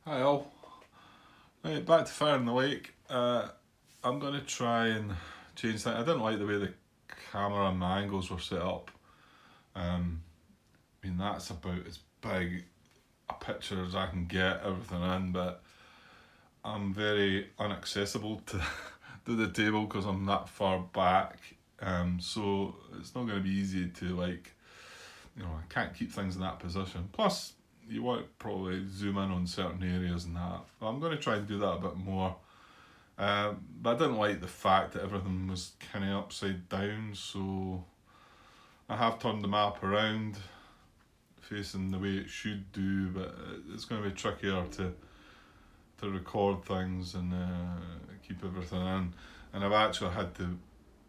Hi all. Right, back to Fire in the Lake. I'm going to try and change that. I didn't like the way the camera and my angles were set up. I mean, that's about as big a picture as I can get everything in, but I'm very inaccessible to, to the table because I'm that far back. So it's not going to be easy to I can't keep things in that position. Plus, you want to probably zoom in on certain areas and that. But I'm going to try and do that a bit more. But I didn't like the fact that everything was kind of upside down, so I have turned the map around, facing the way it should do, but it's going to be trickier to record things and keep everything in. And I've actually had to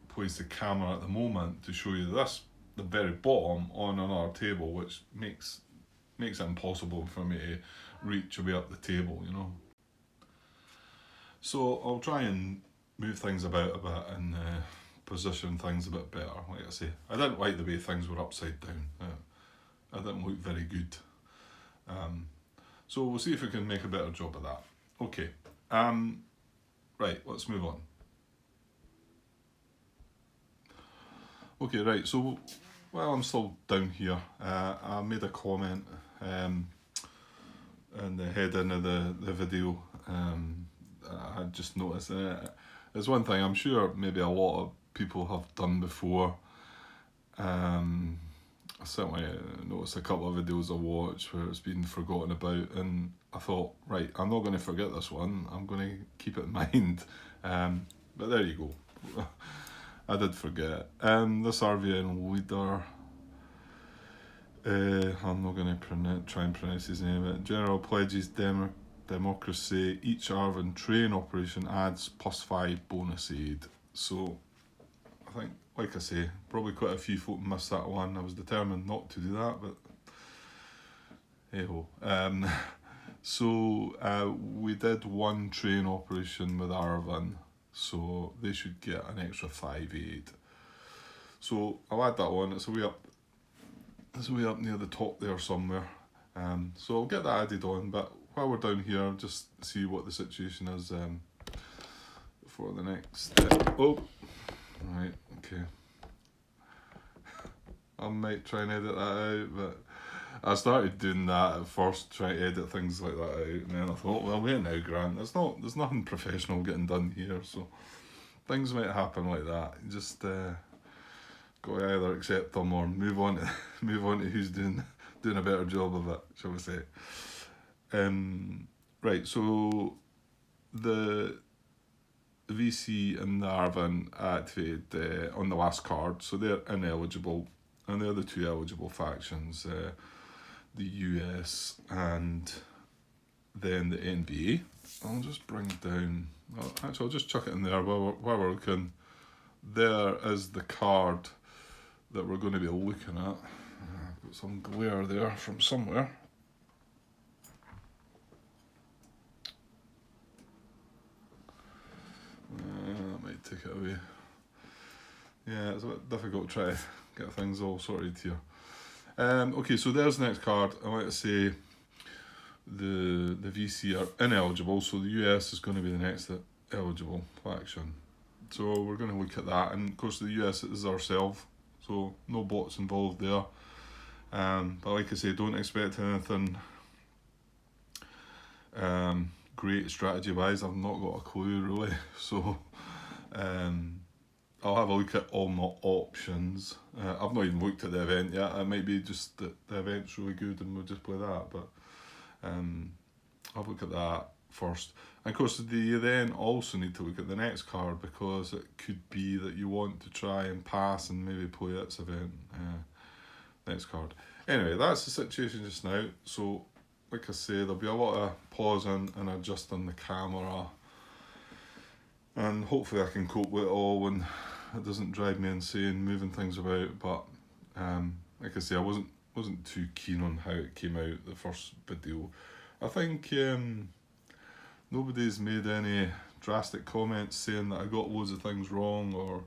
place the camera at the moment to show you this, the very bottom, on another table, which makes it impossible for me to reach way up the table. So I'll try and move things about a bit and position things a bit better. Like I say, I didn't like the way things were upside down. I didn't look very good. So we'll see if we can make a better job of that. Okay. Right, let's move on. Okay, right, so while I'm still down here, I made a comment in the heading of the video. I had just noticed, and it's one thing I'm sure maybe a lot of people have done before. I certainly noticed a couple of videos I watched where it's been forgotten about, and I thought, right, I'm not going to forget this one, I'm going to keep it in mind. But there you go. I did forget. The Serbian leader, I'm not going to try and pronounce his name, but General pledges democracy, each Arvin train operation adds +5 bonus aid. So I think, like I say, probably quite a few folk missed that one. I was determined not to do that, but hey ho. So we did one train operation with Arvin, so they should get an extra 5 aid. So I'll add that one. It's a way up near the top there somewhere. So I'll get that added on, but while we're down here, just see what the situation is for the next step. Oh, right, okay. I might try and edit that out, but I started doing that at first, trying to edit things like that out, and then I thought, well, wait now, Grant, there's nothing professional getting done here, so things might happen like that. You just got to either accept them or move on to who's doing a better job of it, shall we say. Right, so the VC and the Arvin activated on the last card, so they're ineligible, and they're the two eligible factions, the US and then the NBA. I'll just bring down, I'll just chuck it in there while we're looking. There is the card that we're going to be looking at. I've got some glare there from somewhere. That might take it away. Yeah, it's a bit difficult to try to get things all sorted here. Okay, so there's the next card. I like to say the VC are ineligible, so the US is going to be the next eligible faction. So we're going to look at that, and of course the US is ourselves, so no bots involved there. But like I say, don't expect anything great strategy wise. I've not got a clue really, so I'll have a look at all my options. I've not even looked at the event yet. It might be just that the event's really good and we'll just play that, but I'll look at that first. And of course, you then also need to look at the next card, because it could be that you want to try and pass and maybe play its event. Next card. Anyway, that's the situation just now. So, like I say, there'll be a lot of pausing and adjusting the camera, and hopefully I can cope with it all and it doesn't drive me insane moving things about. But like I say, I wasn't too keen on how it came out, the first video. I think nobody's made any drastic comments saying that I got loads of things wrong, or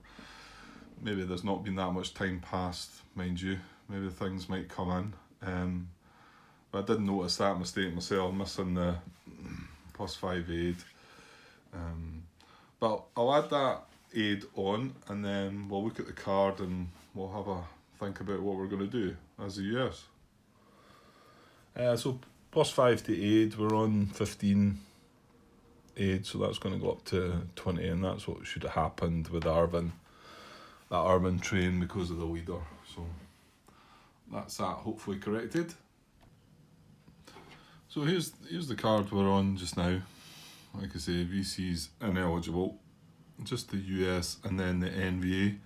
maybe there's not been that much time passed, mind you. Maybe things might come in. But I did notice that mistake myself, missing the +5 aid. But I'll add that aid on, and then we'll look at the card and we'll have a think about what we're going to do as the US. So +5 to aid, we're on 15 aid, so that's going to go up to 20, and that's what should have happened with Arvin. That Arvin train because of the leader. So that's that hopefully corrected. So here's the card we're on just now. Like I say, VC's ineligible. Just the US and then the NVA.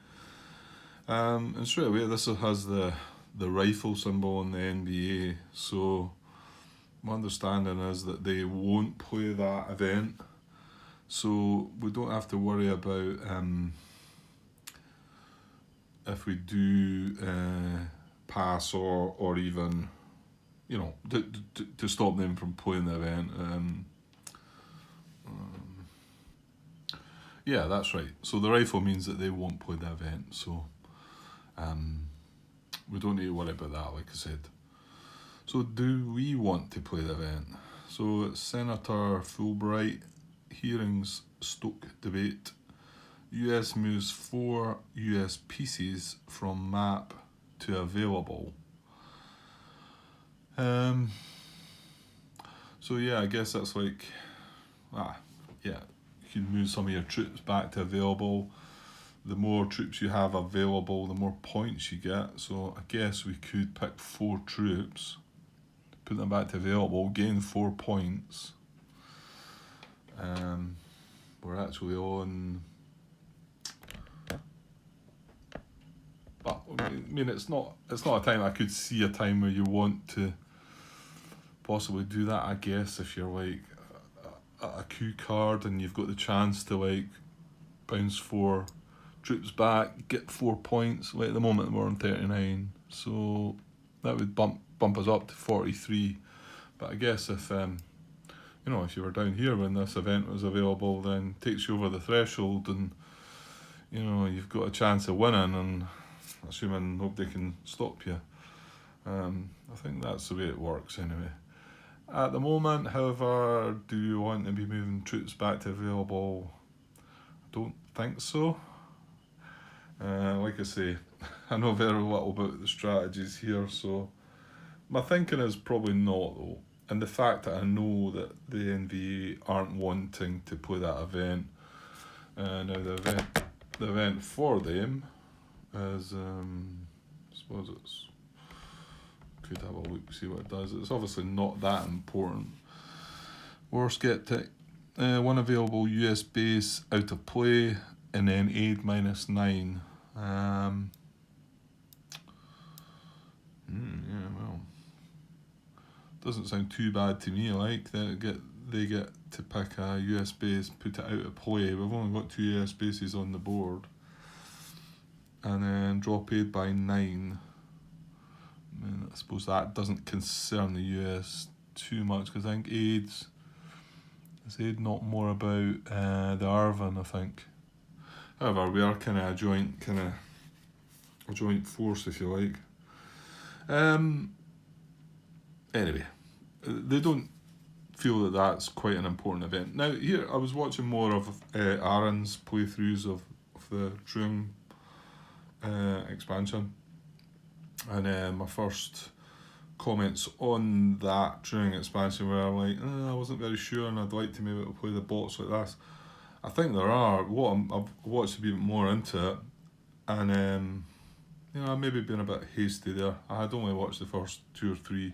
And straight away this has the rifle symbol on the NVA. So my understanding is that they won't play that event. So we don't have to worry about if we do pass or even, you know, to stop them from playing the event. Yeah, that's right. So the rifle means that they won't play the event. So we don't need to worry about that, like I said. So do we want to play the event? So it's Senator Fulbright, hearings Stoke debate. US moves 4 US pieces from map to available. So yeah, I guess that's like, yeah, you can move some of your troops back to available. The more troops you have available, the more points you get. So I guess we could pick 4 troops, put them back to available, gain 4 points. We're actually on, but I mean it's not a time. I could see a time where you want to possibly do that, I guess, if you're like a coup card and you've got the chance to like bounce 4 troops back, get 4 points. Like at the moment we're on 39, so that would bump us up to 43. But I guess if you know, if you were down here when this event was available, then it takes you over the threshold, and you know you've got a chance of winning, and assuming nobody can stop you. I think that's the way it works anyway. At the moment, however, do you want to be moving troops back to available? I don't think so. Like I say, I know very little about the strategies here, so my thinking is probably not though. And the fact that I know that the NVA aren't wanting to play that event, now the event for them is, I suppose it's, could have a look, see what it does. It's obviously not that important. War Skeptic, 1 available US base out of play, and then aid -9. Yeah, well, doesn't sound too bad to me. Like they get to pick a US base, put it out of play. We've only got 2 US bases on the board, and then drop aid by 9. I mean, I suppose that doesn't concern the US too much, because I think is aid not more about the Arvin, I think. However, we are kind of a joint force, if you like. Anyway, they don't feel that that's quite an important event. Now, here, I was watching more of Aaron's playthroughs of the Truing expansion, and my first comments on that Truing expansion were like, I wasn't very sure, and I'd like to maybe play the bots like this. I think there are. I've watched a bit more into it, and you know, I maybe been a bit hasty there. I had only watched the first 2 or 3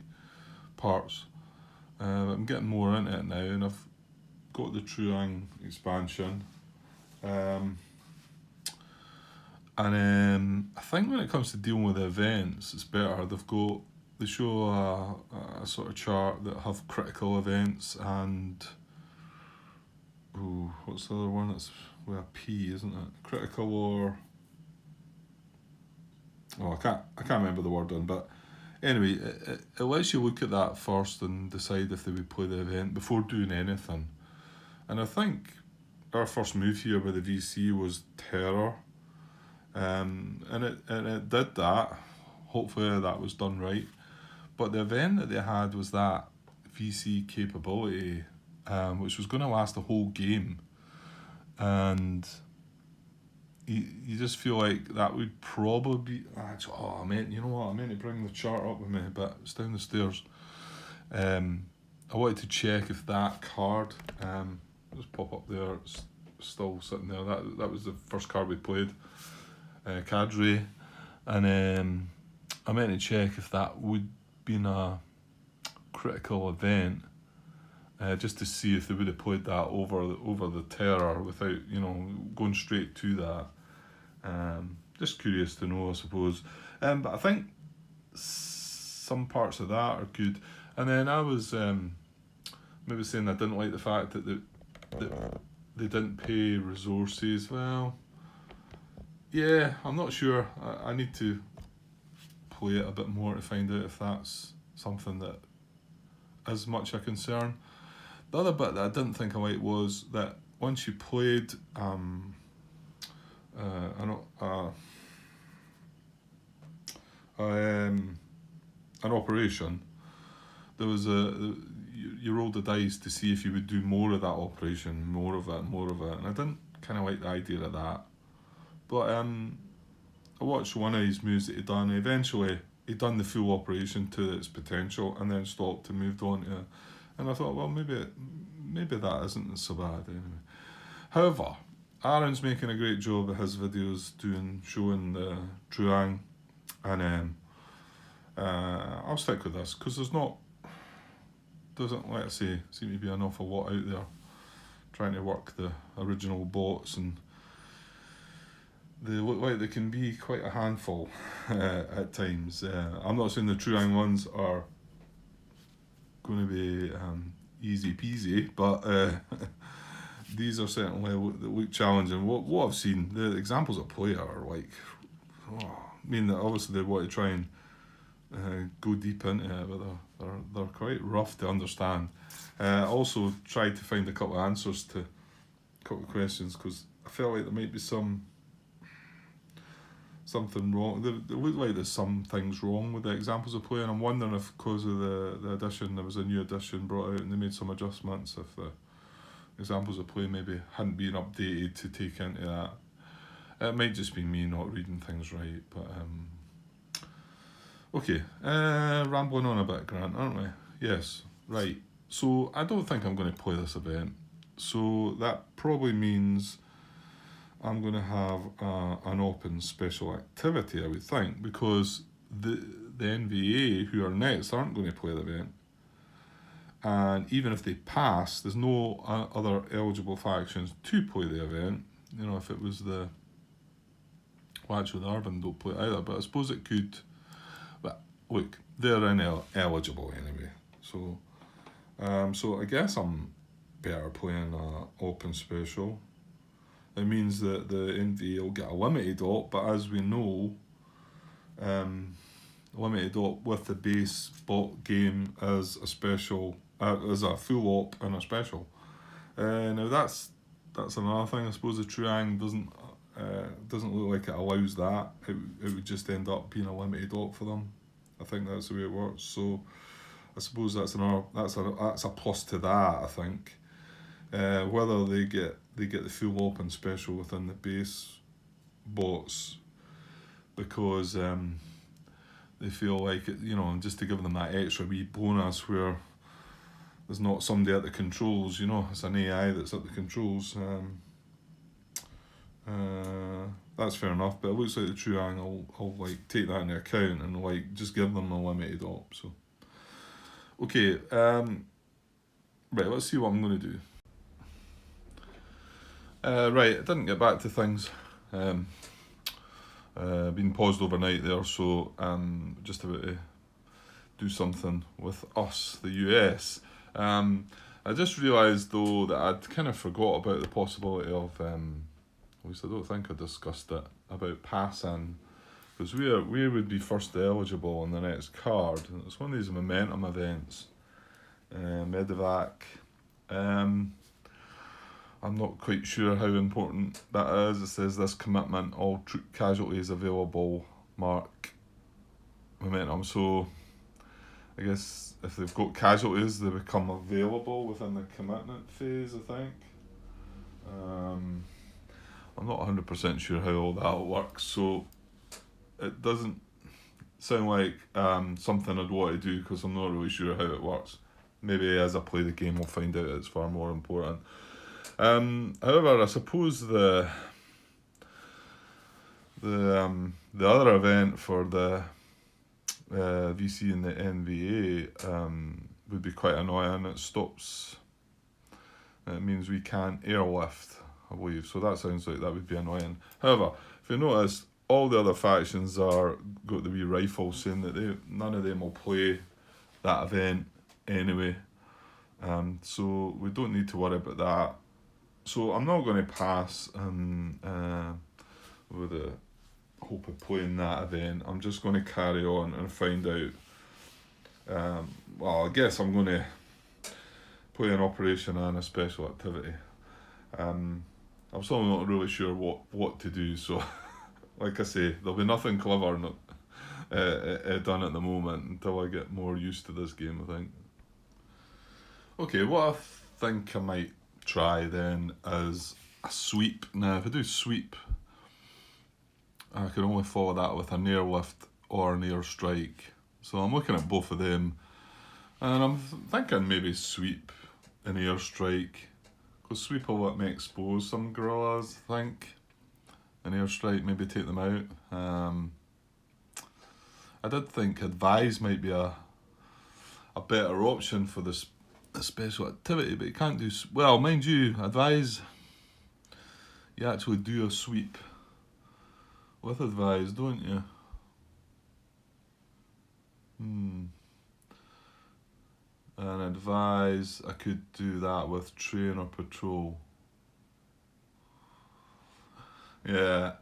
parts. But I'm getting more into it now, and I've got the Truang expansion. And I think when it comes to dealing with events, it's better. They show a sort of chart that have critical events and what's the other one? That's with a P, isn't it? Critical or I can't remember the word on, but anyway, it lets you look at that first and decide if they would play the event before doing anything. And I think our first move here with the VC was Terror, and it did that. Hopefully that was done right. But the event that they had was that VC capability which was going to last the whole game, and you just feel like that would probably be. I meant, you know what? I meant to bring the chart up with me, but it's down the stairs. I wanted to check if that card, just pop up there. It's still sitting there. That was the first card we played, Cadre, and I meant to check if that would be in a critical event. Just to see if they would have played that over the terror without, going straight to that. Just curious to know, I suppose. But I think some parts of that are good. And then I was maybe saying I didn't like the fact that they didn't pay resources. Well, yeah, I'm not sure. I need to play it a bit more to find out if that's something that is much a concern. The other bit that I didn't think I liked was that once you played an operation, there was you rolled the dice to see if you would do more of that operation, more of it, and I didn't kind of like the idea of that. But I watched one of his moves that he'd done. Eventually, he'd done the full operation to its potential, and then stopped and moved on to. And I thought, well, maybe that isn't so bad anyway. However, Aaron's making a great job of his videos showing the Truang, and I'll stick with this because doesn't, like I say, seem to be an awful lot out there trying to work the original bots, and they look like they can be quite a handful at times. I'm not saying the Truang ones are going to be easy peasy, but these are certainly that look challenging. What I've seen, the examples of play are like, obviously they want to try and go deep into it, but they're quite rough to understand. Also tried to find a couple of answers to a couple of questions because I felt like there might be something wrong. They look like there's some things wrong with the examples of play, and I'm wondering if because of the edition, there was a new edition brought out and they made some adjustments, if the examples of play maybe hadn't been updated to take into that. It might just be me not reading things right, but okay, rambling on a bit, Grant, aren't we? Yes, right. So I don't think I'm going to play this event, so that probably means I'm going to have an open special activity, I would think, because the NVA who are next aren't going to play the event, and even if they pass, there's no other eligible factions to play the event. If it was the actually the Urban don't play either, but I suppose it could. But look, they're ineligible anyway, so I guess I'm better playing an open special. It means that the NVA will get a limited op, but as we know, limited op with the base bot game as a special, as a full op and a special. Now that's another thing. I suppose the Truang doesn't look like it allows that. It would just end up being a limited op for them. I think that's the way it works. So I suppose that's a plus to that. I think whether they get the full open special within the base bots because they feel like it, just to give them that extra wee bonus where there's not somebody at the controls, it's an AI that's at the controls. That's fair enough, but it looks like the Truang will like take that into account and like just give them a limited op. So okay, right, let's see what I'm going to do. Right, I didn't get back to things. Been paused overnight there, so just about to do something with us, the US. I just realised though that I'd kind of forgot about the possibility of, at least I don't think I discussed it, about passing, because we would be first eligible on the next card, and it's one of these momentum events, Medevac. I'm not quite sure how important that is. It says this commitment, all troop casualties available, mark momentum. So I guess if they've got casualties, they become available within the commitment phase, I think. I'm not 100% sure how all that works, so it doesn't sound like something I'd want to do because I'm not really sure how it works. Maybe as I play the game, I'll find out it's far more important. However, I suppose the other event for the VC and the NVA would be quite annoying. It stops. It means we can't airlift, I believe. So that sounds like that would be annoying. However, if you notice, all the other factions are got the wee rifle saying that none of them will play that event anyway. So we don't need to worry about that. So I'm not going to pass with the hope of playing that event. I'm just going to carry on and find out. Well, I guess I'm going to play an operation and a special activity. I'm still not really sure what to do, so like I say, there'll be nothing clever done at the moment until I get more used to this game, I think. Okay, what I think I might try then is a sweep. Now, if I do sweep, I can only follow that with an airlift or an airstrike. So I'm looking at both of them, and I'm thinking maybe sweep and airstrike. Because sweep will let me expose some guerrillas, I think. An airstrike, maybe take them out. I did think advise might be a better option for this special activity, but you can't do... Well, mind you, advise, you actually do a sweep with advise, don't you? And advise, I could do that with train or patrol. Yeah,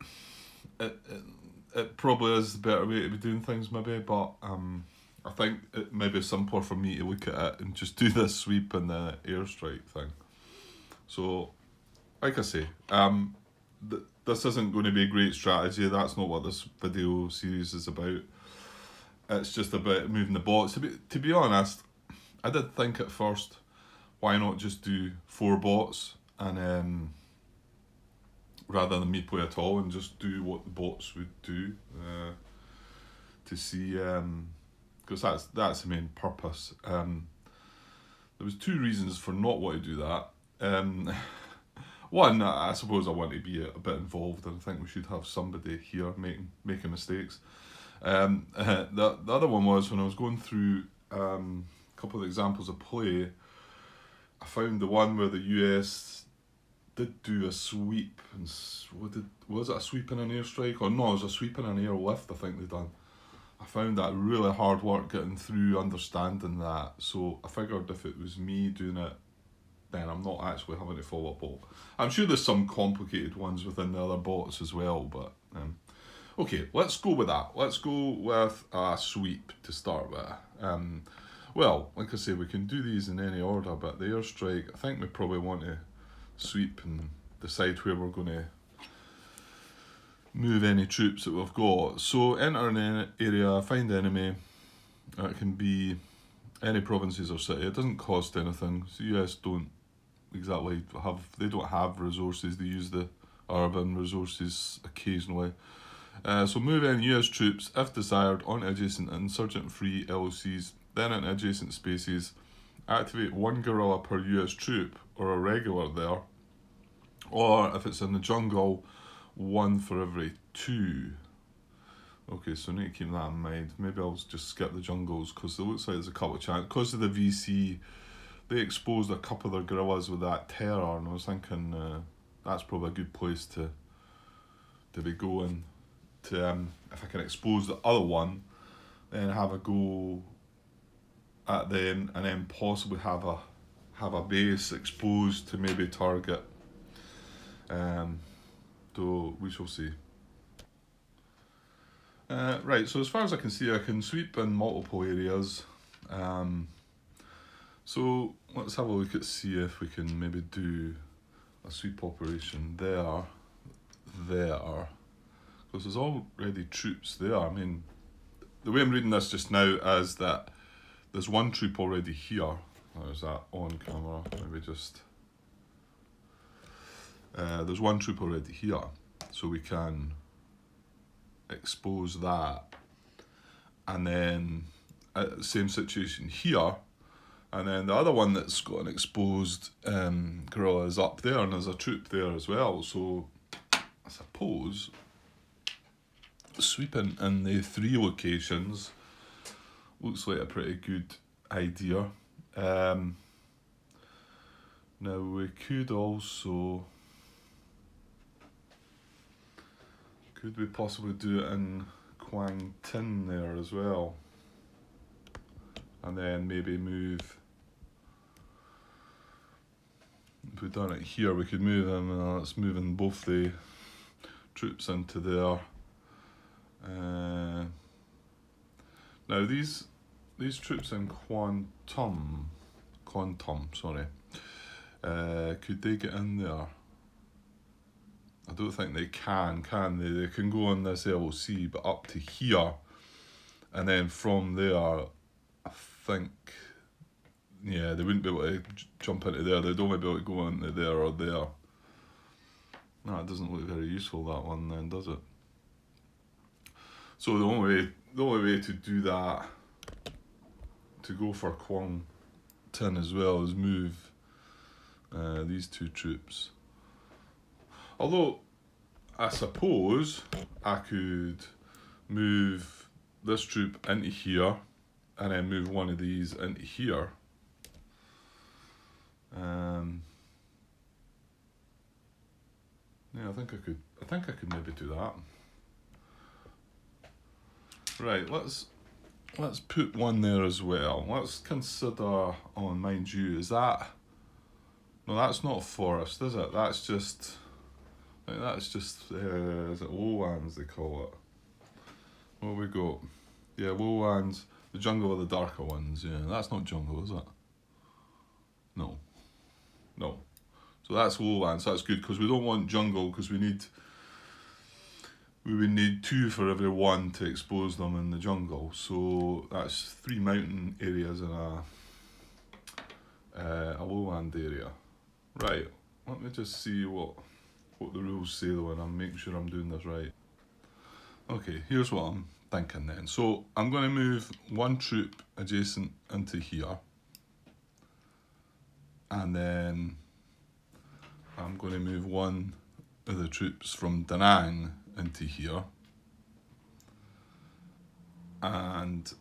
it probably is the better way to be doing things maybe, but I think it may be simpler for me to look at it and just do the sweep and the airstrike thing. So, like I say, this isn't going to be a great strategy. That's not what this video series is about. It's just about moving the bots. To be honest, I did think at first, why not just do 4 bots and rather than me play at all and just do what the bots would do to see, because that's the main purpose. There was 2 reasons for not wanting to do that. One, I suppose I want to be a bit involved, and I think we should have somebody here making mistakes. The other one was when I was going through a couple of examples of play, I found the one where the US did do a sweep, and was it a sweep and an airstrike? Or no, it was a sweep and an airlift, I think they done. I found that really hard work getting through understanding that, so I figured if it was me doing it, then I'm not actually having to follow up all. I'm sure there's some complicated ones within the other bots as well, but okay, let's go with that. Let's go with a sweep to start with. Well, like I say, we can do these in any order, but the airstrike, I think we probably want to sweep and decide where we're going to move any troops that we've got. So enter an area, find enemy. It can be any provinces or city. It doesn't cost anything. So US don't exactly they don't have resources. They use the urban resources occasionally. So move in US troops, if desired, on adjacent insurgent-free LOCs, then in adjacent spaces. Activate 1 guerrilla per US troop, or a regular there. Or, if it's in the jungle, 1 for every 2. Okay, so I need to keep that in mind. Maybe I'll just skip the jungles, because it looks like there's a couple of chances. Because of the VC, they exposed a couple of their guerrillas with that terror, and I was thinking that's probably a good place to be going. If I can expose the other one, then have a go at them, and then possibly have a base exposed to maybe target. Though we shall see. Right, so as far as I can see, I can sweep in multiple areas. So let's have a look at see if we can maybe do a sweep operation there. Because there's already troops there. I mean, the way I'm reading this just now is that there's one troop already here. There's that on camera, maybe just... there's one troop already here, so we can expose that. And then, same situation here, and then the other one that's got an exposed guerrilla is up there, and there's a troop there as well. So, I suppose, sweeping in the 3 locations looks like a pretty good idea. Now we could also... Could we possibly do it in Quang Tin there as well? And then maybe move... If we've done it here, we could move them, let's move in both the troops into there. Now these troops in Quantum, sorry, could they get in there? I don't think they can they? They can go on this LOC, but up to here, and then from there, I think, yeah, they wouldn't be able to jump into there. They'd only be able to go into there or there. No, it doesn't look very useful, that one then, does it? So the only way to do that, to go for Quang Tin as well, is move these 2 troops. Although, I suppose I could move this troop into here, and then move one of these into here. Yeah, I think I could maybe do that. Right, let's put one there as well. Let's consider, oh, mind you, is that... No, that's not forest, is it? That's just... is it lowlands they call it? What have we got? Yeah, lowlands, the jungle are the darker ones, yeah. That's not jungle, is it? No. So that's lowlands, that's good, because we don't want jungle, because we would need 2 for every 1 to expose them in the jungle. So that's 3 mountain areas in a lowland area. Right, let me just see what the rules say though, and I'm making sure I'm doing this right. Okay, here's what I'm thinking then. So I'm going to move 1 troop adjacent into here, and then I'm going to move 1 of the troops from Da Nang into here, and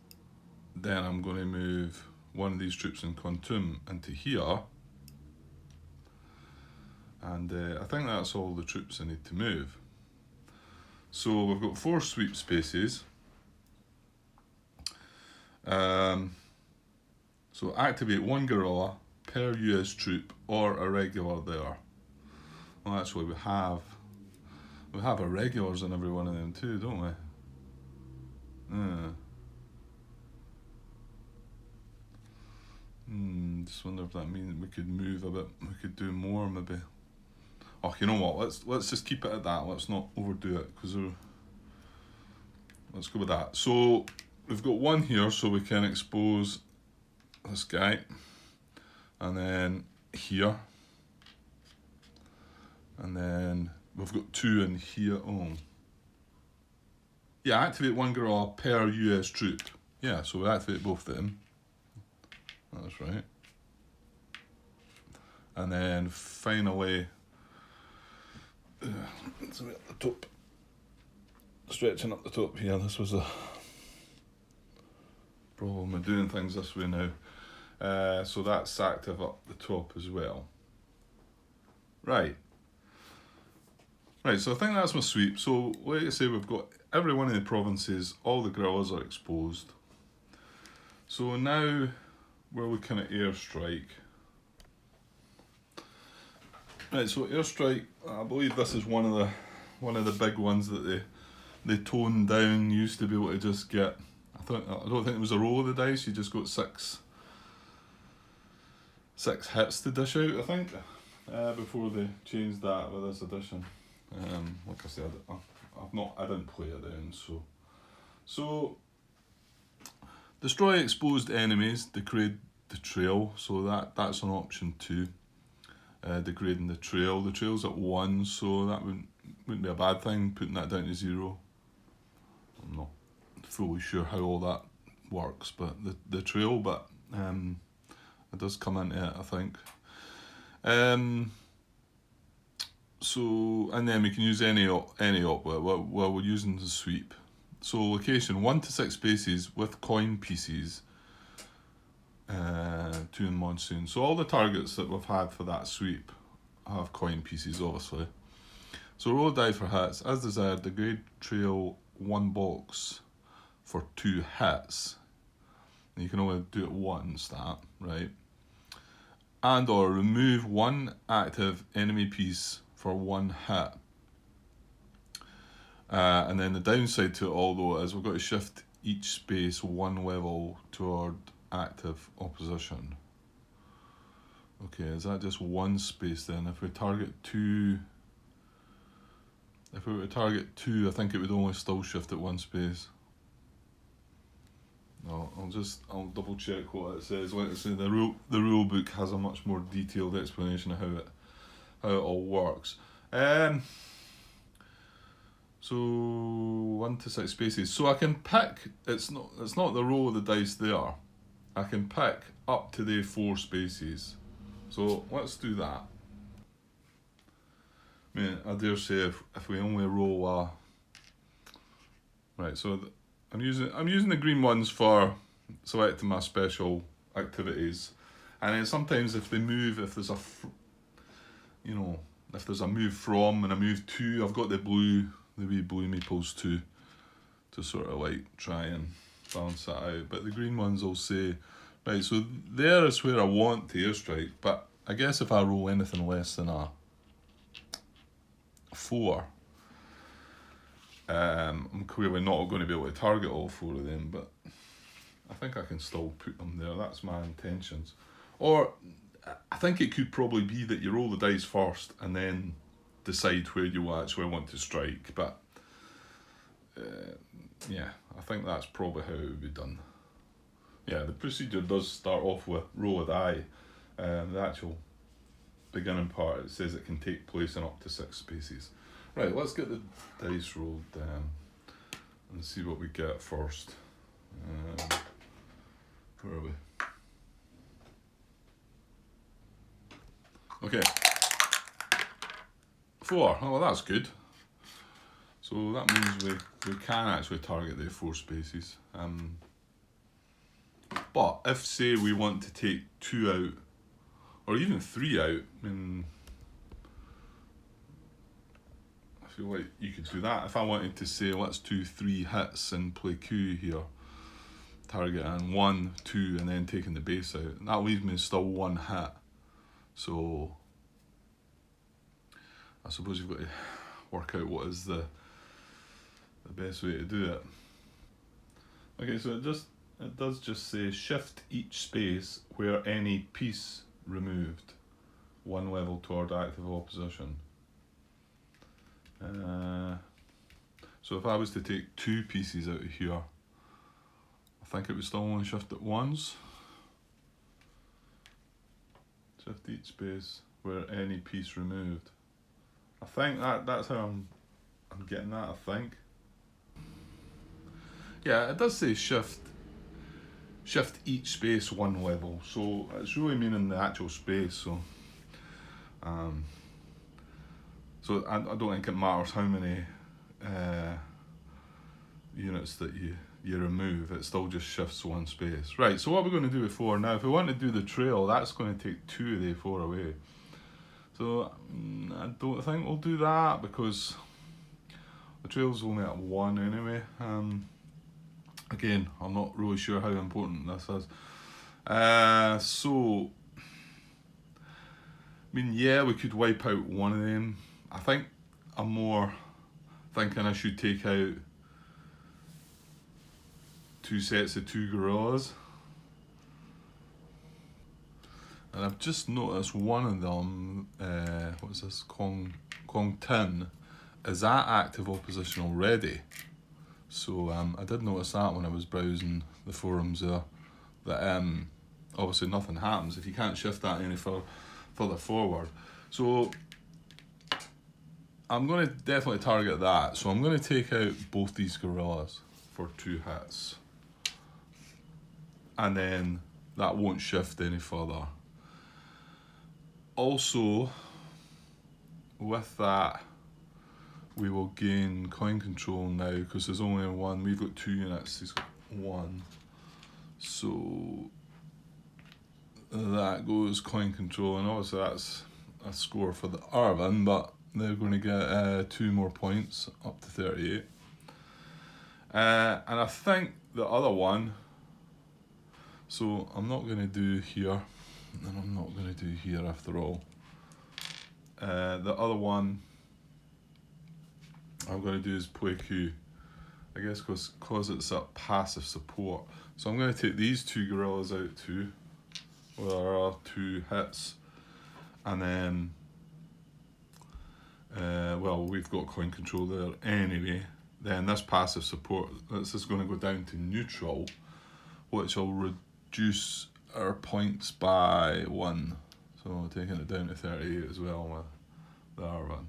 then I'm going to move 1 of these troops in Kontum into here, and I think that's all the troops I need to move. So we've got 4 sweep spaces. So activate 1 guerrilla per US troop or a regular there. Well, actually we have irregulars in every one of them too, don't we? Just wonder if that means we could move a bit. We could do more, maybe. Oh, you know what? Let's just keep it at that. Let's not overdo it, because let's go with that. So we've got 1 here, so we can expose this guy, and then here, and then we've got 2 in here. Oh, yeah. Activate 1 guerrilla per US troop. Yeah, so we activate both of them. That's right. And then finally, it's at the top, stretching up the top here. This was a problem with doing things this way now. So that's active up the top as well. Right, so I think that's my sweep. So like I say, we've got every one of the provinces, all the guerrillas are exposed. So now we're looking at airstrike. Right, so airstrike, I believe this is one of the big ones that they toned down. You used to be able to just get, I don't think it was a roll of the dice, you just got six hits to dish out, I think, before they changed that with this edition. Like I said, I didn't play it then, so Destroy exposed enemies, degrade the trail, so that's an option too. Degrading the trail. The trail's at 1, so that wouldn't be a bad thing, putting that down to 0. I'm not fully sure how all that works, but the trail, but it does come into it, I think. So, and then we can use any op well, we're using the sweep. So location 1 to 6 spaces with coin pieces. 2 in monsoon. So all the targets that we've had for that sweep have coin pieces, obviously. So roll a die for hits. As desired, degrade trail 1 box for 2 hits. And you can only do it once, that, right? And or remove 1 active enemy piece for 1 hit. And then the downside to it all, though, is we've got to shift each space 1 level toward active opposition. Okay, is that just 1 space then? If we target 2, if we were to target 2, I think it would only still shift at 1 space. No, I'll double check what it says. Like I say, the rule book has a much more detailed explanation of how it all works. So 1 to 6 spaces. So I can pick. It's not the roll of the dice there. I can pick up to the 4 spaces. So let's do that. I mean, I dare say if we only roll a... Right, so I'm using the green ones for selecting my special activities. And then sometimes if they move, if there's a move from and a move to, I've got the wee blue meeples to sort of like try and balance that out. But the green ones will say, right, so there is where I want to airstrike, but I guess if I roll anything less than a 4, I'm clearly not going to be able to target all 4 of them, but I think I can still put them there. That's my intentions. Or I think it could probably be that you roll the dice first and then decide where you actually want to strike, but yeah, I think that's probably how it would be done. Yeah, the procedure does start off with roll a die. The actual beginning part, it says it can take place in up to 6 spaces. Right, let's get the dice rolled and see what we get first. Where are we? Okay. 4. Oh, well, that's good. So that means we can actually target the 4 spaces. But if, say, we want to take 2 out, or even 3 out, I mean, I feel like you could do that. If I wanted to say, let's do 3 hits and play Q here, target and 1, 2, and then taking the base out, that leaves me still 1 hit. So I suppose you've got to work out what is the best way to do it. Okay, so it does just say shift each space where any piece removed 1 level toward active opposition. So if I was to take 2 pieces out of here, I think it would still only shift it once. Shift each space where any piece removed. I think that's how I'm getting that, I think. Yeah, it does say shift each space 1 level, so it's really meaning the actual space. So I don't think it matters how many units that you remove, it still just shifts 1 space. Right, so what we're going to do with 4 now, if we want to do the trail, that's going to take 2 of the 4 away. So I don't think we'll do that because the trail's only at 1 anyway. Again, I'm not really sure how important this is. So, I mean, yeah, we could wipe out 1 of them. I think I'm more thinking I should take out 2 sets of 2 gorillas. And I've just noticed one of them, what's this, Kong Tin, is at active opposition already. So I did notice that when I was browsing the forums there, that obviously nothing happens if you can't shift that any further forward. So I'm going to definitely target that. So I'm going to take out both these gorillas for 2 hits. And then that won't shift any further. Also, with that, we will gain coin control now because there's only 1. We've got 2 units, he's got 1. So that goes coin control, and obviously that's a score for the Arvin, but they're going to get 2 more points, up to 38. And I think the other one, so I'm not going to do here, and I'm not going to do here after all. The other one I'm going to do is play Q, I guess because it's a passive support. So I'm going to take these 2 gorillas out too, with our 2 hits, and then well, we've got coin control there anyway. Then this passive support, this is going to go down to neutral, which will reduce our points by 1. So taking it down to 38 as well with the R1.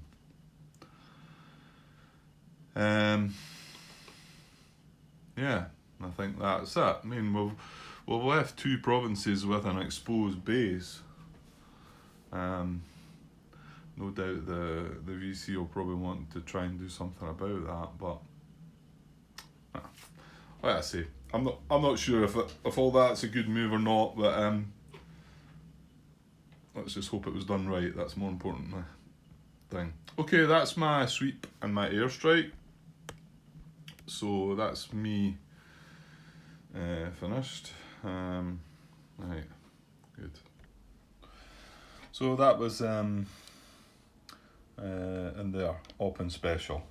Yeah, I think that's it. I mean, we've left 2 provinces with an exposed base. No doubt the VC will probably want to try and do something about that, but like I say, I'm not sure if all that's a good move or not, but let's just hope it was done right. That's more important thing. Okay, that's my sweep and my airstrike. So that's me finished. Right, good. So that was in there, open special.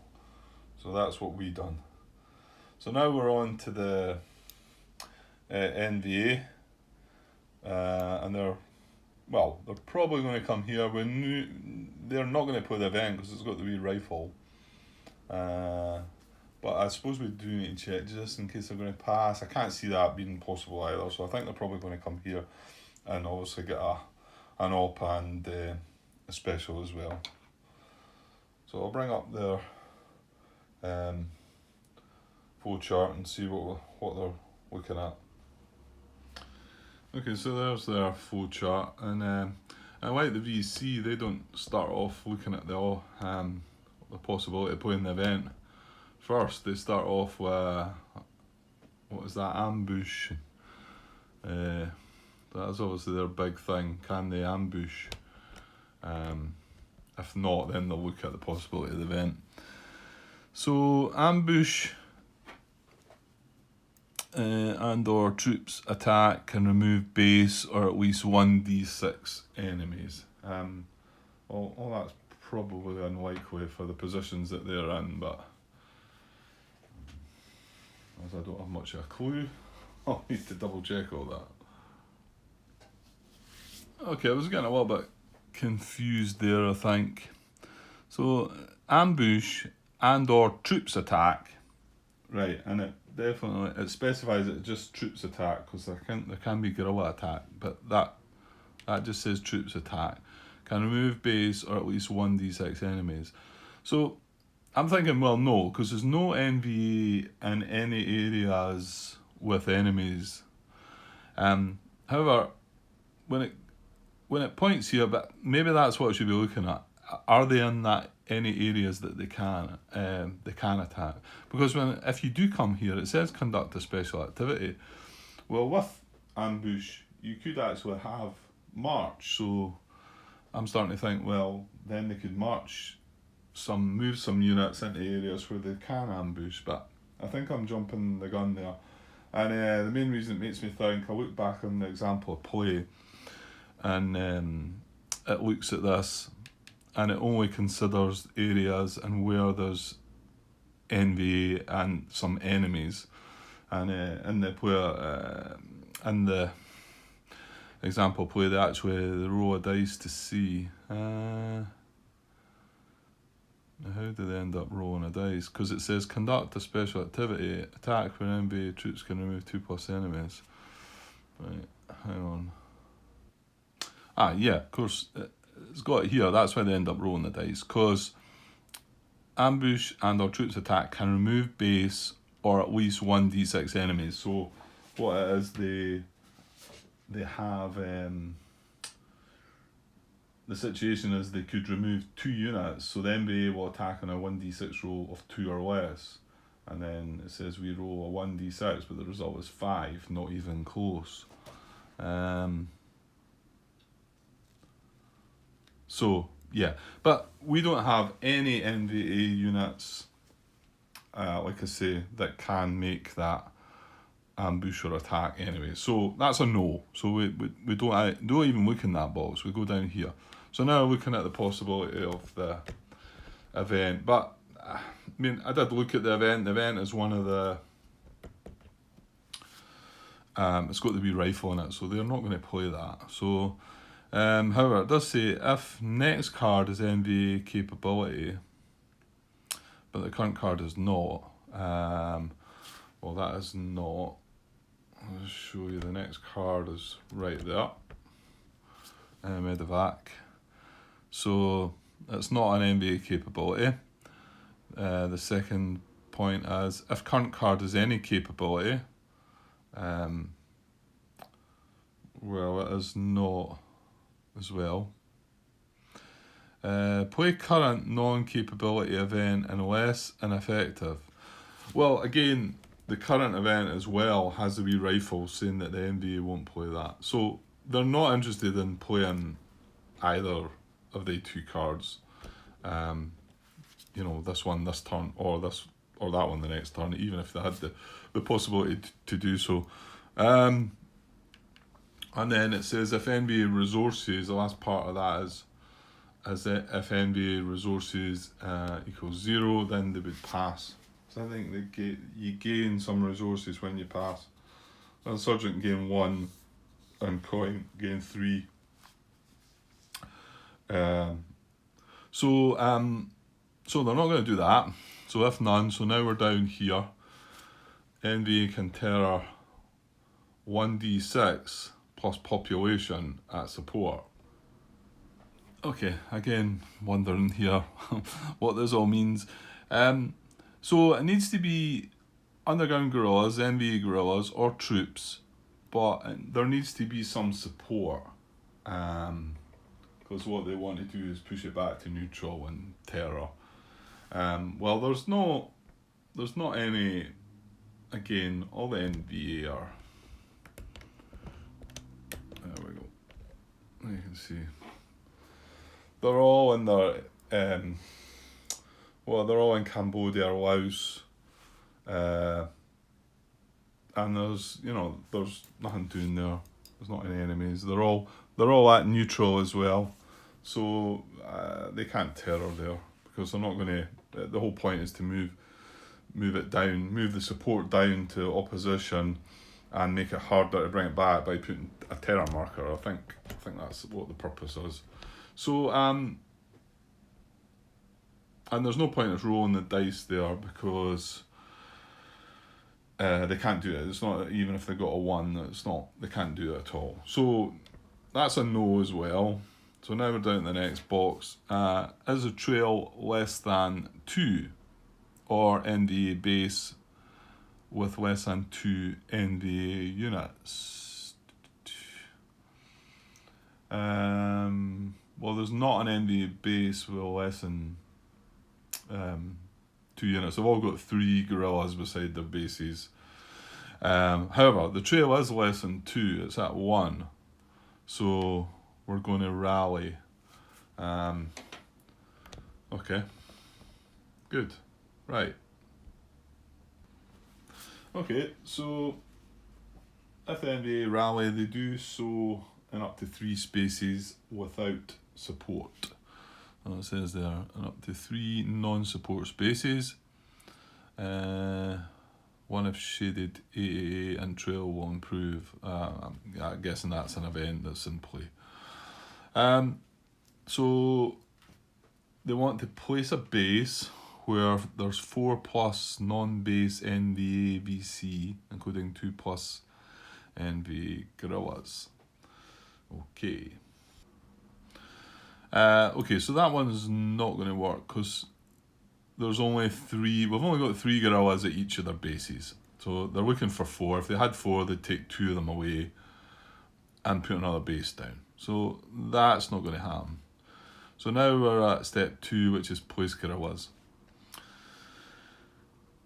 So that's what we done. So now we're on to the NVA, and they're probably going to come here. They're not going to play the event because it's got the wee rifle. But I suppose we do need to check just in case they're going to pass. I can't see that being possible either, so I think they're probably going to come here and obviously get an op and a special as well. So I'll bring up their flow chart and see what they're looking at. Okay, so there's their flow chart, and like the VC, they don't start off looking at the possibility of playing the event. First, they start off with, what is that, ambush. That's obviously their big thing. Can they ambush? If not, then they'll look at the possibility of the event. So, ambush and or troops attack can remove base or at least 1d6 enemies. Well, that's probably unlikely for the positions that they're in, but as I don't have much of a clue, I'll need to double check all that. Okay, I was getting a little bit confused there, I think. So, ambush and or troops attack, right, and it specifies it just troops attack, because there can be guerrilla attack, but that just says troops attack. Can remove base or at least 1d6 enemies. So I'm thinking, well, no, because there's no NVA in any areas with enemies. However, when it points here, but maybe that's what I should be looking at. Are they in any areas that they can attack? Because if you do come here, it says conduct a special activity. Well, with ambush, you could actually have march. So I'm starting to think, well, then they could move some units into areas where they can ambush. But I think I'm jumping the gun there. And the main reason it makes me think, I look back on the example of play, and it looks at this, and it only considers areas and where there's NVA and some enemies. And in the example play, they actually roll a dice to see. How do they end up rolling a dice? Because it says conduct a special activity, attack when enemy troops can remove 2+ enemies. Right, hang on. Ah, yeah, of course, it's got it here. That's why they end up rolling the dice. Because ambush and or troops attack can remove base or at least 1d6 enemies. So what it is, they have the situation is they could remove 2 units, so the NBA will attack on a 1d6 roll of 2 or less, and then it says we roll a 1d6, but the result is 5, not even close. So yeah, but we don't have any NVA units, like I say, that can make that ambush or attack anyway. So that's a no. So we don't even look in that box. We go down here. So now we're looking at the possibility of the event. But I mean, I did look at the event. The event is one of the. It's got the wee rifle in it, so they're not going to play that. So, however, it does say if next card is NBA capability, but the current card is not. Well, that is not. I'll show you the next card is right there. Medevac. So it's not an NBA capability. The second point is if current card is any capability, well, it is not as well. Play current non-capability event unless ineffective. Well, again, the current event as well has a wee rifle saying that the NBA won't play that. So they're not interested in playing either of the 2 cards. You know, this one this turn, or this or that one the next turn, even if they had the possibility to do so. And then it says if NBA resources, the last part of that is if NBA resources equals 0, then they would pass. So I think you gain some resources when you pass. And Sergeant gain 1, and Coin gain 3. So they're not going to do that. So if none, so now we're down here. NBA can terror 1d6 plus population at support. Okay, again, wondering here what this all means. So it needs to be underground guerrillas, NBA guerrillas, or troops, but there needs to be some support. Because what they want to do is push it back to neutral and terror. Well, there's not any. Again, all the NBA are. There we go. You can see. They're all in their. They're all in Cambodia, Laos. And there's nothing doing there. There's not any enemies. They're all at neutral as well. So they can't terror there because they're not going to. The whole point is to move it down, move the support down to opposition, and make it harder to bring it back by putting a terror marker. I think that's what the purpose is. So and there's no point in rolling the dice there because they can't do it. It's not, even if they got a 1, it's not. They can't do it at all. So that's a no as well. So now we're down to the next box. Is a trail less than 2 or NVA base with less than 2 NVA units? Well, there's not an NVA base with less than 2 units. They've all got 3 guerrillas beside their bases. However, the trail is less than 2. It's at 1. So we're going to rally. Okay. Good. Right. Okay, so if the NBA rally, they do so in up to 3 spaces without support. And it says there, in up to 3 non-support spaces. One if shaded AAA and trail will improve. I'm guessing that's an event that's in play. So they want to place a base where there's 4 plus non-base NVA VC, including 2 plus NVA gorillas. Okay. Okay, so that one's not going to work because there's only 3. We've only got 3 gorillas at each of their bases. So they're looking for 4. If they had 4, they'd take 2 of them away and put another base down. So that's not going to happen. So now we're at step 2, which is place gorillas.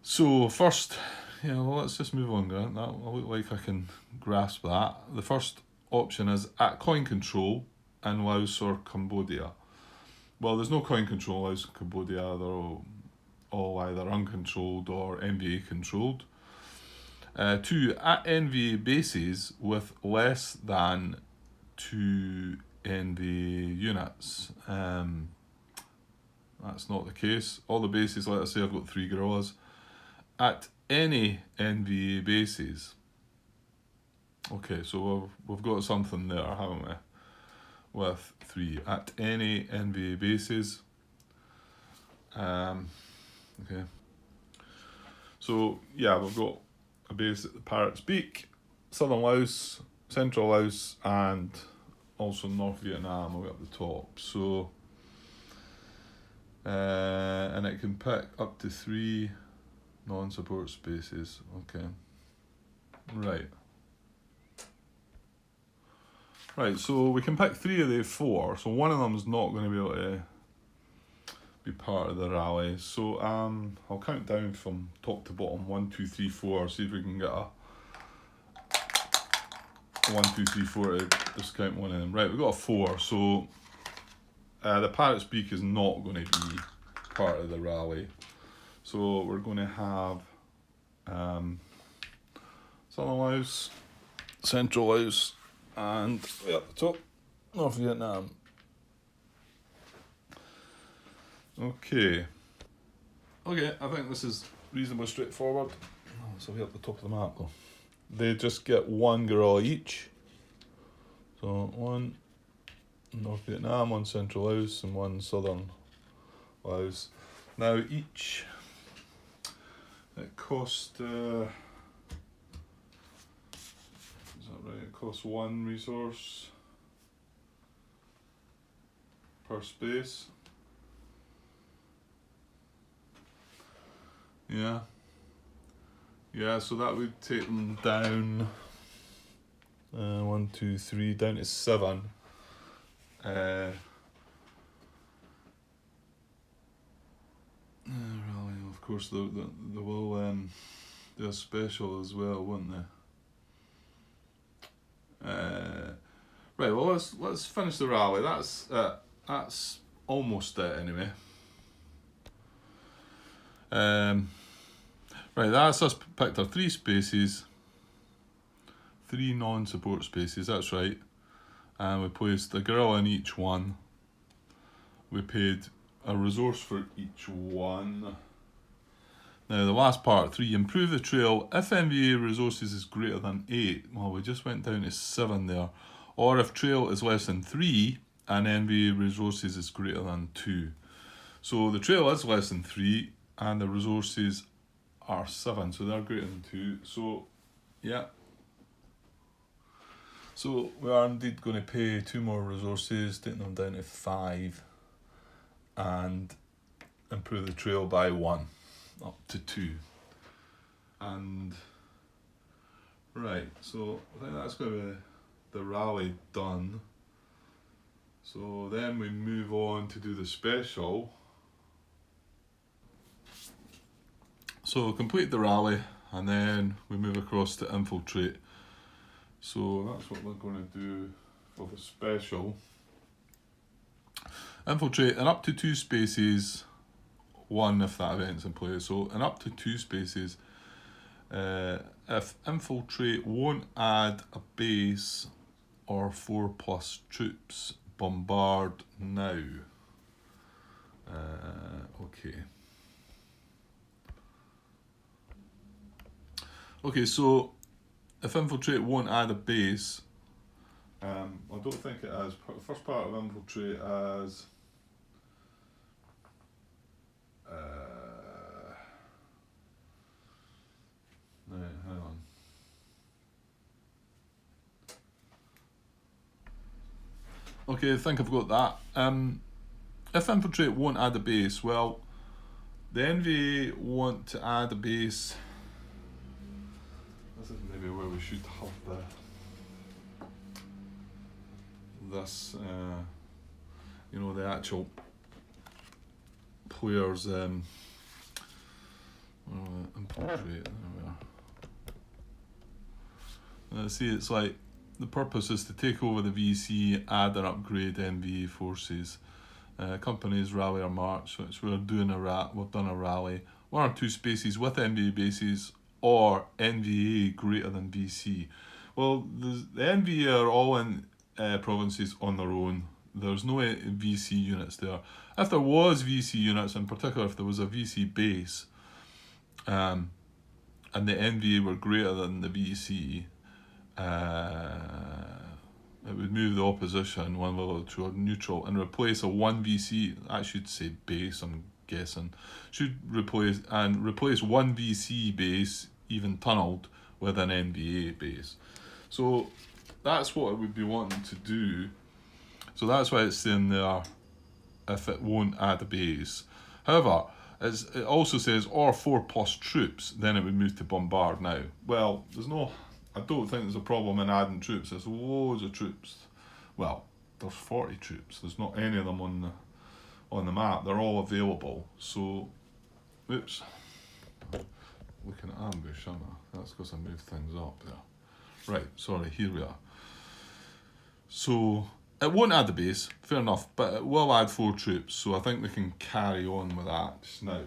So first, well, let's just move on, Grant. That will look like I can grasp that. The first option is at coin control in Laos or Cambodia. Well, there's no coin control in Laos or Cambodia. They're all either uncontrolled or NVA controlled. 2, at NVA bases with less than 2 NVA units. That's not the case. All the bases, like I say, I've got 3 gorillas. At any NVA bases. Okay, so we've got something there, haven't we? With 3 at any NVA bases. Okay. So yeah, we've got a base at the Parrot's Beak, Southern Laos, Central Laos, and also North Vietnam away up the top. So, and it can pick up to 3 non-support spaces. Okay. Right, so we can pick 3 of the 4. So one of them is not going to be able to be part of the rally. So I'll count down from top to bottom. 1, 2, 3, 4. See if we can get a 1, 2, 3, 4 to discount one of them. Right, we've got a 4. So the Parrot's Beak is not going to be part of the rally. So we're going to have Southern Laos, Central Laos, and way up the top, North Vietnam. Okay, I think this is reasonably straightforward. So we at the top of the map though. They just get 1 gorilla each. So 1 North Vietnam, 1 Central Laos, and 1 Southern Laos. Now each, it cost, is that right? It costs 1 resource per space. Yeah, so that would take them down 1, 2, 3, down to 7. Really, of course, they will do a special as well, won't they? Right, well let's finish the rally. That's almost it anyway. Right, that's us picked our 3 spaces, 3 non-support spaces, that's right. And we placed a gorilla in each one. We paid a resource for each one. Now the last part, 3, improve the trail if NVA resources is greater than 8. Well, we just went down to 7 there. Or if trail is less than 3 and NVA resources is greater than 2. So the trail is less than 3 and the resources are 7, so they're greater than 2. So yeah. So we are indeed going to pay 2 more resources, taking them down to 5, and improve the trail by 1, up to 2. And right, so I think that's going to be the rally done. So then we move on to do the special. So complete the rally, and then we move across to infiltrate. So that's what we're going to do for the special. Infiltrate in up to 2 spaces, 1 if that event's in place. So in up to 2 spaces, if infiltrate won't add a base or 4 plus troops, bombard now. Okay. Okay, so if infiltrate won't add a base, I don't think it has. The first part of infiltrate has Right, hang on. Okay, I think I've got that. If Infiltrate won't add a base, well, the NVA want to add a base. This is maybe where we should have this, the actual players. Infiltrate. There we are. See, it's like the purpose is to take over the VC, add and upgrade NVA forces. Companies rally or march, which we're doing we've done a rally. 1 or 2 spaces with NVA bases or NVA greater than VC. Well, the NVA are all in provinces on their own. There's no VC units there. If there was VC units, in particular if there was a VC base, and the NVA were greater than the VC, it would move the opposition one level to a neutral and replace a 1 VC, I should say base, I'm guessing, should replace 1 VC base, even tunnelled, with an NVA base. So that's what it would be wanting to do. So that's why it's saying there, if it won't add a base. However, it also says, or 4+ troops, then it would move to bombard now. Well, I don't think there's a problem in adding troops. There's loads of troops. Well, there's 40 troops. There's not any of them on the map. They're all available. So, oops. Looking at ambush, aren't I? That's because I moved things up there. Right, sorry, here we are. So, it won't add the base, fair enough, but it will add 4 troops. So I think we can carry on with that just now.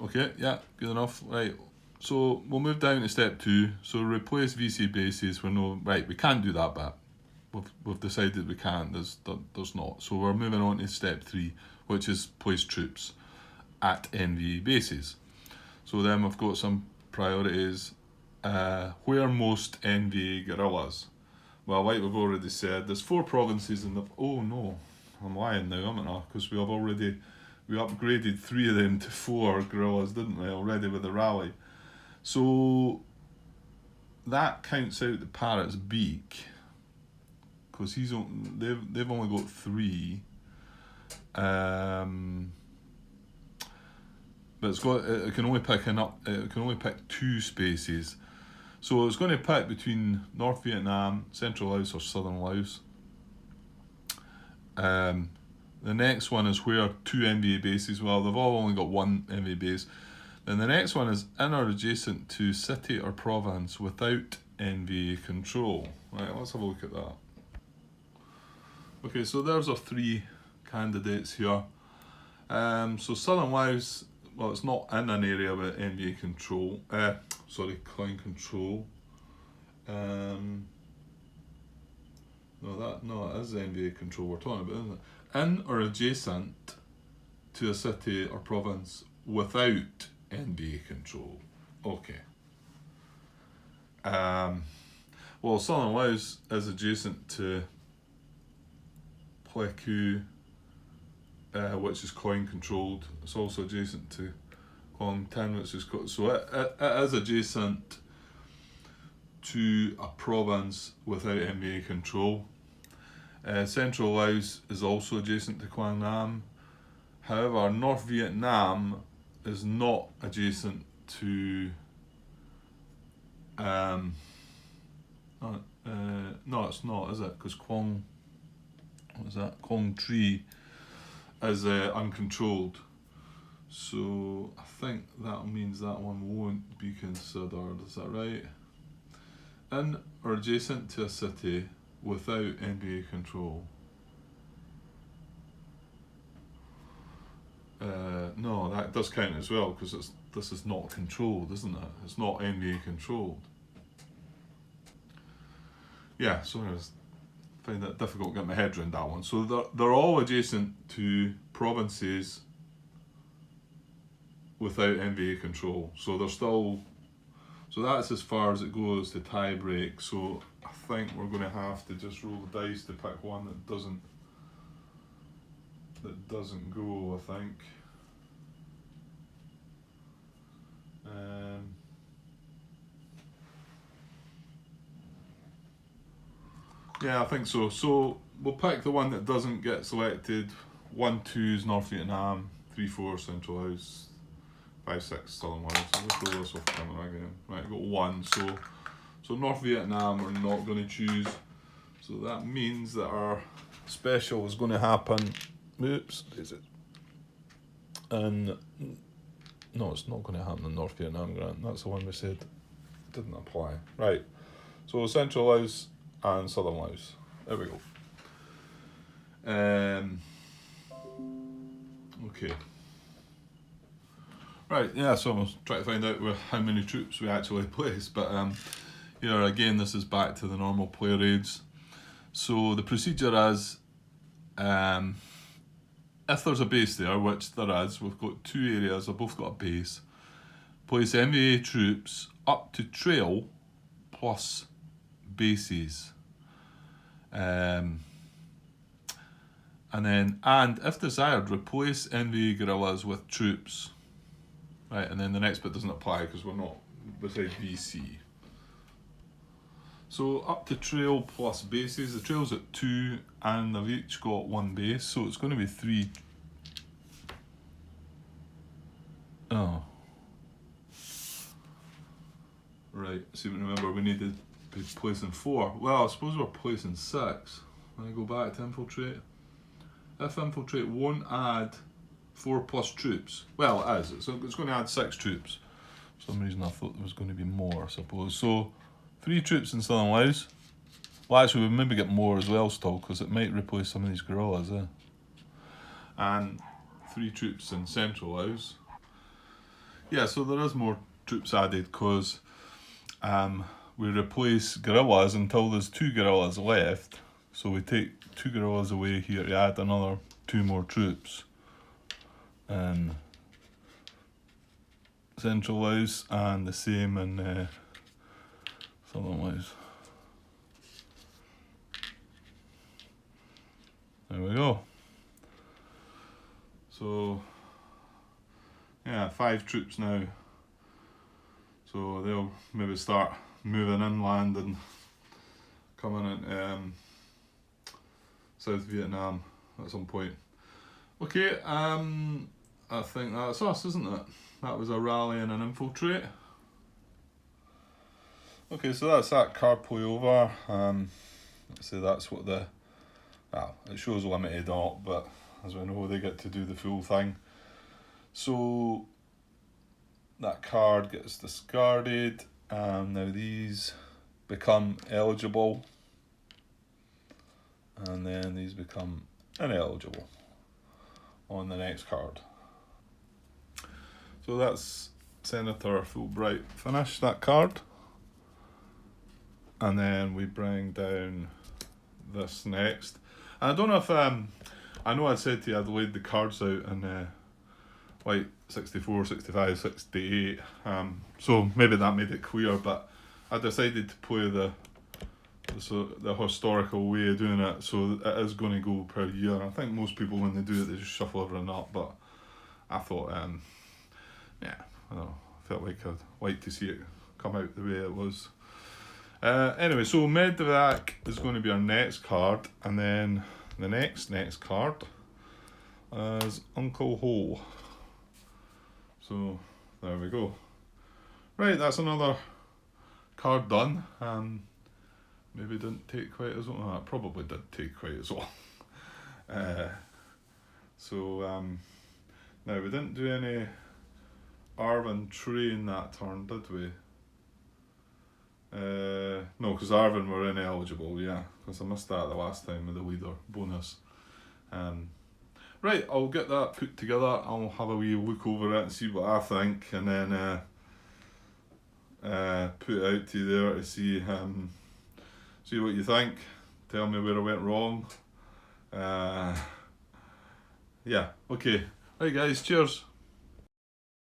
Okay, yeah, good enough. Right. So we'll move down to step 2. So replace VC bases. We can't do that bit. We've decided we can't. There's not. So we're moving on to step 3, which is place troops at NVA bases. So then we've got some priorities. Where most NVA guerrillas? Well, like we've already said, there's 4 provinces in the. Oh no, I'm lying now, haven't I? Because we upgraded 3 of them to 4 guerrillas, didn't we, already with the rally? So that counts out the parrot's beak, because they've only got 3. But it can only pick 2 spaces. So it's going to pick between North Vietnam, Central Laos or Southern Laos. The next one is where 2 NVA bases. Well, they've all only got 1 NVA base. Then the next one is in or adjacent to city or province without NVA control. Right, let's have a look at that. Okay, so there's our 3 candidates here. So Southern Laos, well, it's not in an area with NVA control. Client control. No, it is NVA control we're talking about, isn't it? In or adjacent to a city or province without NVA control. Okay. Well, Southern Laos is adjacent to Pleiku, which is coin controlled. It's also adjacent to Klong Tin, which is so it is adjacent to a province without NVA control. Central Laos is also adjacent to Quang Nam. However, North Vietnam is not adjacent to. No, it's not, is it? Because Quang Tri is uncontrolled. So I think that means that one won't be considered. Is that right? In or adjacent to a city without NVA control. No, that does count as well, because this is not controlled, isn't it? It's not NVA controlled. Yeah, sorry, I find it difficult to get my head around that one. So they're all adjacent to provinces without NVA control. So they're still. So that's as far as it goes to tie break. So I think we're going to have to just roll the dice to pick one that doesn't that doesn't go, I think. Yeah, I think so. So we'll pick the one that doesn't get selected. 1, 2's North Vietnam, 3, 4 Central House, 5, 6 Southern Wales. I'll just roll this off camera again. Right, I've got 1. So North Vietnam we're not going to choose. So that means that our special is going to happen. Oops, is it? And no, it's not going to happen in North Vietnam, Grant. That's the one we said didn't apply. Right. So Central Laos and Southern Laos. There we go. Okay. Right, yeah, so I'm trying to find out how many troops we actually place, but here again, this is back to the normal player aids. So the procedure is, if there's a base there, which there is, we've got 2 areas, they've both got a base, place MVA troops up to trail plus bases. And if desired, replace NVA guerrillas with troops. Right, and then the next bit doesn't apply because we're not beside BC. So up to trail plus bases, the trail's at 2 and they've each got 1 base, so it's going to be 3. Oh. Right, so remember we need to be placing 4. Well, I suppose we're placing 6. When I go back to infiltrate. If infiltrate won't add 4 plus troops, well it is, it's going to add 6 troops. For some reason I thought there was going to be more, I suppose. So 3 troops in Southern Laos. Well, actually we'll maybe get more as well still, because it might replace some of these guerrillas, and 3 troops in Central Laos. Yeah, so there is more troops added, because we replace guerrillas until there's 2 guerrillas left. So we take 2 guerrillas away here to add another 2 more troops. And Central Laos, and the same in Southern Laos. There we go. So yeah, 5 troops now. So they'll maybe start moving inland and coming into South Vietnam at some point. Okay, I think that's us, isn't it? That was a rally and an infiltrate. Okay, so that's that card play over. So that's what it shows limited op, but as we know, they get to do the full thing. So that card gets discarded, and now these become eligible, and then these become ineligible on the next card. So that's Senator Fulbright finished that card, and then we bring down this next. And I don't know if I know I said to you I'd laid the cards out in like 64, 65, 68, so maybe that made it clear, but I decided to play the historical way of doing it, so it is going to go per year. I think most people, when they do it, they just shuffle everything up, but I thought, yeah, I don't know, I felt like I'd like to see it come out the way it was. Anyway, so Medevac is going to be our next card, and then the next card is Uncle Ho. So there we go. Right, that's another card done. Maybe didn't take quite as long. It probably did take quite as long. Now we didn't do any Arvin train that turn, did we? No, because Arvin were ineligible, yeah, because I missed that the last time with the leader bonus. Right, I'll get that put together. I'll have a wee look over it and see what I think, and then put it out to you there to see what you think. Tell me where I went wrong. Yeah, okay. Right guys, cheers.